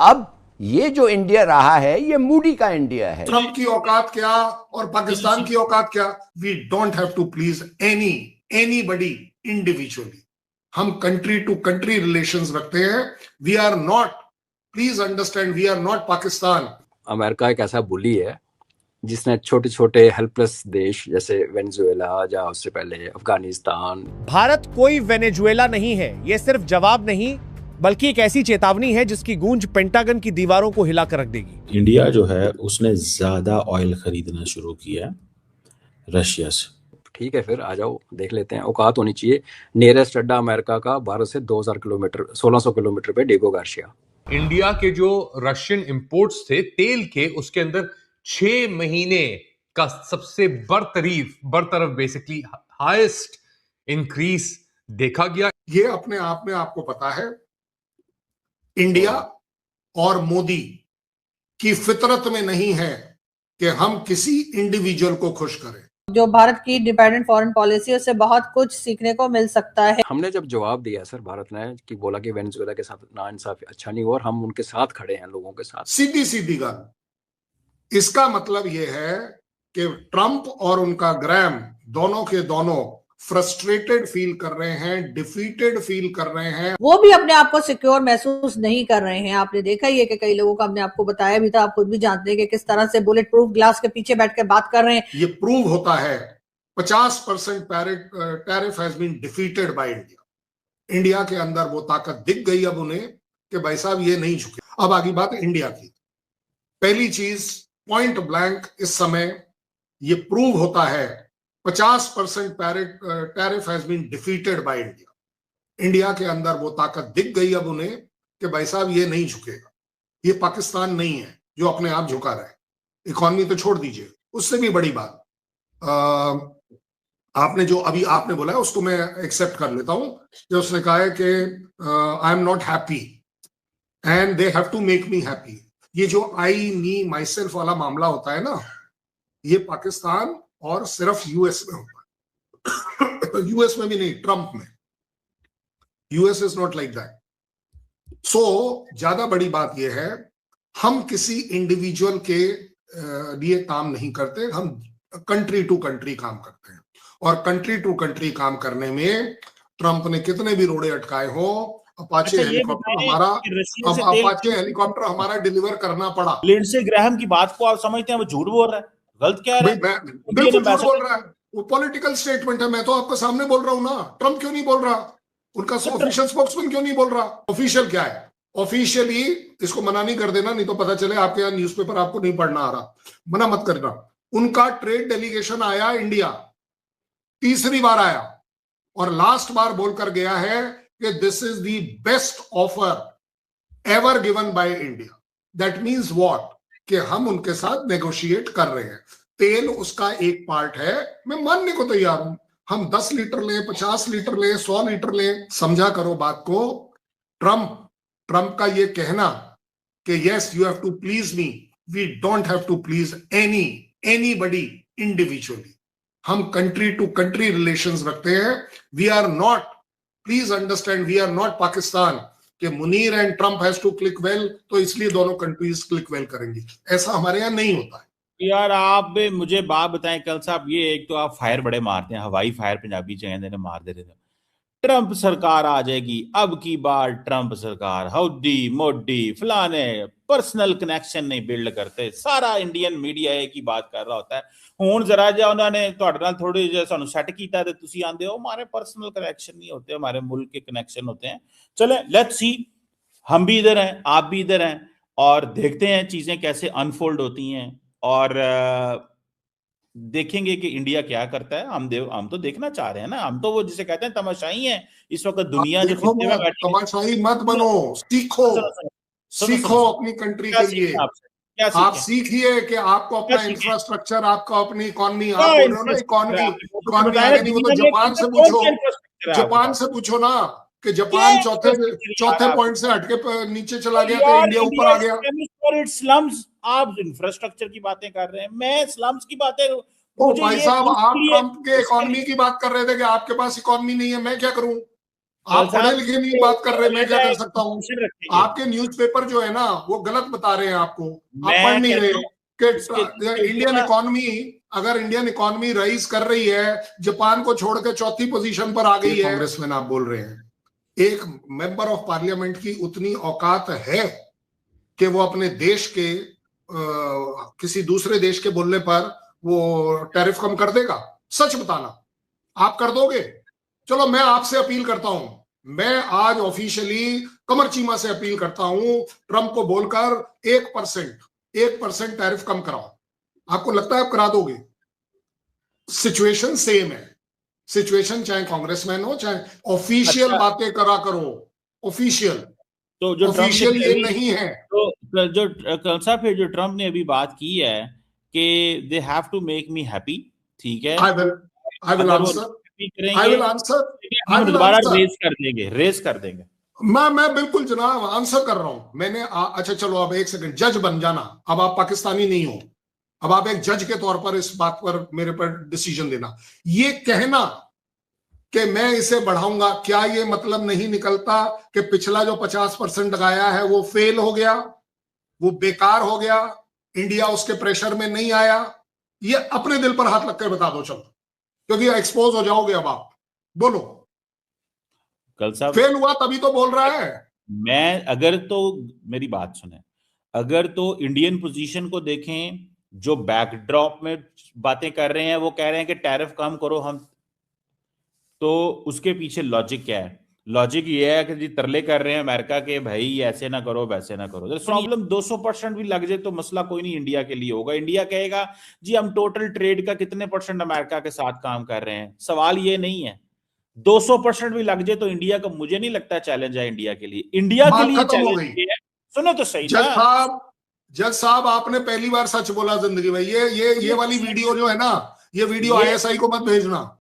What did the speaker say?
अब ये जो इंडिया रहा है ये मूडी का इंडिया है। ट्रंप की औकात क्या और पाकिस्तान की औकात क्या? We don't have to please anybody individually. हम कंट्री टू कंट्री रिलेशंस रखते हैं। We are not, please understand, we are not Pakistan. America एक ऐसा बुली है जिसने छोटे छोटे हेल्पलेस देश जैसे वेनेजुएला या उससे पहले अफगानिस्तान। भारत कोई वेनेजुएला नहीं है। यह सिर्फ जवाब नहीं बल्कि एक ऐसी चेतावनी है जिसकी गूंज पेंटागन की दीवारों को हिलाकर रख देगी। इंडिया जो है उसने ज्यादा ऑयल खरीदना शुरू किया रशिया से। ठीक है, फिर आ जाओ देख लेते हैं। औकात होनी चाहिए। नियरेस्ट अड्डा अमेरिका का भारत से 2000 किलोमीटर 1600 किलोमीटर पे डिगो गार्सिया। इंडिया के जो रशियन इंपोर्ट्स थे तेल के, उसके अंदर 6 महीने का सबसे बरतरफ बेसिकली हाईएस्ट इंक्रीज देखा गया। ये अपने आप में आपको पता है इंडिया और मोदी की फितरत में नहीं है कि हम किसी इंडिविजुअल को खुश करें। जो भारत की डिपेंडेंट फॉरेन पॉलिसी, उससे बहुत कुछ सीखने को मिल सकता है। हमने जब जवाब दिया सर भारत ने कि बोला कि वेनेजुएला के साथ नाइंसाफी अच्छा नहीं हुआ और हम उनके साथ खड़े हैं, लोगों के साथ। सीधी सीधी गल। इसका मतलब यह है कि ट्रंप और उनका ग्रैम दोनों के दोनों फ्रस्ट्रेटेड फील कर रहे हैं, डिफीटेड फील कर रहे हैं। वो भी अपने आप को सिक्योर महसूस नहीं कर रहे हैं। आपने देखा ही है कि कई लोगों को हमने आपको बताया भी था, आप खुद भी जानते हैं कि किस तरह से बुलेट प्रूफ ग्लास के पीछे बैठ कर बात कर रहे हैं। ये प्रूव होता है 50% tariff has been defeated by India. India के अंदर वो ताकत दिख गई अब उन्हें कि भाई साहब ये नहीं झुके। अब आगे बात इंडिया की। पहली चीज, पॉइंट ब्लैंक इस समय ये प्रूव होता है 50% tariff has been defeated by India. India के अंदर वो ताकत दिख गई अब उन्हें कि भाई साहब ये नहीं झुकेगा। ये पाकिस्तान नहीं है जो अपने आप झुका रहा है। इकॉनमी तो छोड़ दीजिए, उससे भी बड़ी बात आपने जो अभी आपने बोला है उसको मैं एक्सेप्ट कर लेता हूं। जो उसने कहा है कि I am not happy and they have to make me happy. ये जो आई मी माई सेल्फ वाला मामला होता है ना, ये पाकिस्तान और सिर्फ यूएस में होता है। यूएस में भी नहीं, ट्रंप में। US is not like that. So ज्यादा बड़ी बात यह है, हम किसी इंडिविजुअल के लिए काम नहीं करते, हम कंट्री टू कंट्री काम करते हैं। और कंट्री टू कंट्री काम करने में ट्रंप ने कितने भी रोड़े अटकाए हो, अपाचे हेलीकॉप्टर हमारा डिलीवर करना पड़ा। लिंडसे ग्रैहम की बात को आप समझते हैं वो झूठ बोल रहा है, गलत कह रहा है? बिल्कुल झूठ बोल रहा है। वो पॉलिटिकल स्टेटमेंट है। मैं तो आपके सामने बोल रहा हूं ना। ट्रंप क्यों नहीं बोल रहा? उनका ऑफिशियल स्पोक्समैन क्यों नहीं बोल रहा? ऑफिशियल क्या है? ऑफिशियली इसको मना नहीं कर देना, नहीं तो पता चले आपके यहाँ न्यूज़पेपर आपको नहीं पढ़ना आ रहा। मना मत करना। उनका ट्रेड डेलीगेशन आया इंडिया, तीसरी बार आया और लास्ट बार बोलकर गया है कि this is the best offer ever given by India. That means what? कि हम उनके साथ नेगोशिएट कर रहे हैं। तेल उसका एक पार्ट है, मैं मानने को तैयार हूं। हम 10 लीटर लें, 50 लीटर लें, 100 लीटर लें, समझा करो बात को। ट्रंप का ये कहना कि yes you have to please me, we don't have to please anybody individually. हम कंट्री टू कंट्री रिलेशंस रखते हैं। We are not, please understand, we are not Pakistan कि Munir and Trump has to click well तो इसलिए दोनों countries click well करेंगी। ऐसा हमारे यहाँ नहीं होता है। यार आप मुझे बात बताएं कल साहब, ये एक तो आप फायर बड़े मारते हैं, हवाई फायर पंजाबी कहते हैं, मार दे रहे थे। ट्रंप सरकार आ जाएगी, अब की बार ट्रंप सरकार, हौदी मोदी फलाने, पर्सनल कनेक्शन नहीं बिल्ड करते। सारा इंडियन मीडिया एक ही बात कर रहा होता है। हुण जरा जा उन्होंने तुहाडे नाल थोड़ी जिहा सानू सैट कीता ते तुसीं आंदे हो हमारे पर्सनल कनेक्शन नहीं होते, हमारे मुल्क के कनेक्शन होते हैं। चले लेट्स सी, हम भी इधर हैं, आप भी इधर हैं और देखते हैं चीजें कैसे अनफोल्ड होती हैं और देखेंगे कि इंडिया क्या करता है। हम तो देखना चाह रहे हैं ना। हम तो वो जिसे कहते हैं तमाशाई हैं इस वक्त। दुनिया जो तमाशाई मत बनो, सीखो अपनी कंट्री के लिए। आप सीखिए कि आपको अपना इंफ्रास्ट्रक्चर, आपको अपनी इकोनॉमी, आप बोल रहे हो ना इकोनॉमी आगे नहीं। वो तो जापान से पूछो, जापान से पूछो ना कि जापान चौथे पॉइंट से हटके नीचे चला गया तो इंडिया ऊपर आ गया। स्लम्स, आप इंफ्रास्ट्रक्चर की बातें कर रहे हैं, मैं स्लम्स की बातें। भाई साहब, आप ट्रंप के इकोनॉमी की बात कर रहे थे कि आपके पास इकोनॉमी नहीं है। मैं क्या करूं? आप पढ़े लिखे नहीं बात कर रहे, मैं क्या कर सकता हूँ? रखेंगे। आपके न्यूज़पेपर जो है ना वो गलत बता रहे हैं आपको, आप मैं पढ़ नहीं कहता रहे हूं, कि इंडियन इकोनॉमी, अगर इंडियन इकोनॉमी राइज कर रही है, जापान को छोड़ के चौथी पोजीशन पर आ गई है, कांग्रेसमैन आप बोल रहे हैं। एक मेंबर ऑफ पार्लियामेंट की उतनी औकात है कि वो अपने देश के किसी दूसरे देश के बोलने पर वो टैरिफ कम कर देगा? सच बताना, आप कर दोगे? चलो मैं आपसे अपील करता हूं, मैं आज ऑफिशियली कमर चीमा से अपील करता हूं, ट्रंप को बोलकर 1% टैरिफ कम कराओ। आपको लगता है आप करा दोगे? सिचुएशन सेम है, सिचुएशन चाहे कांग्रेसमैन हो चाहे ऑफिशियल बातें करा करो, ऑफिशियल, तो जो ऑफिशियल ये नहीं है। तो जो कलसा फिर जो ट्रम्प ने अभी बात की है कि they have to make me happy, ठीक है, आई विल आंसर, हम दोबारा रेस कर देंगे। मैं बिल्कुल जनाब आंसर कर रहा हूं मैंने। अच्छा चलो अब एक सेकंड, जज बन जाना, अब आप पाकिस्तानी नहीं हो, अब आप एक जज के तौर पर इस बात पर मेरे पर डिसीजन देना। ये कहना कि मैं इसे बढ़ाऊंगा, क्या ये मतलब नहीं निकलता कि पिछला जो 50% लगाया है वो फेल हो गया, वो बेकार हो गया, इंडिया उसके प्रेशर में नहीं आया? ये अपने दिल पर हाथ रखकर बता दो चलो, क्योंकि एक्सपोज हो जाओगे। अब आप बोलो, कल साहब फेल हुआ तभी तो बोल रहा है। मैं अगर तो मेरी बात सुने, अगर तो इंडियन पोजीशन को देखें, जो बैकड्रॉप में बातें कर रहे हैं, वो कह रहे हैं कि टैरिफ कम करो हम, तो उसके पीछे लॉजिक क्या है? लॉजिक ये है कि जी तरले कर रहे हैं अमेरिका के, भाई ऐसे ना करो वैसे ना करो। प्रॉब्लम 200% भी लग जाए तो मसला कोई नहीं इंडिया के लिए होगा। इंडिया कहेगा जी हम टोटल ट्रेड का कितने % अमेरिका के साथ काम कर रहे हैं। सवाल ये नहीं है, 200% भी लग जाए तो इंडिया का मुझे नहीं लगता चैलेंज है इंडिया के लिए। इंडिया के लिए चैलेंज है, सुनो तो सही। जज साहब आपने पहली बार सच बोला जिंदगी में। ये वाली वीडियो जो है ना, ये वीडियो ISI को मत भेजना।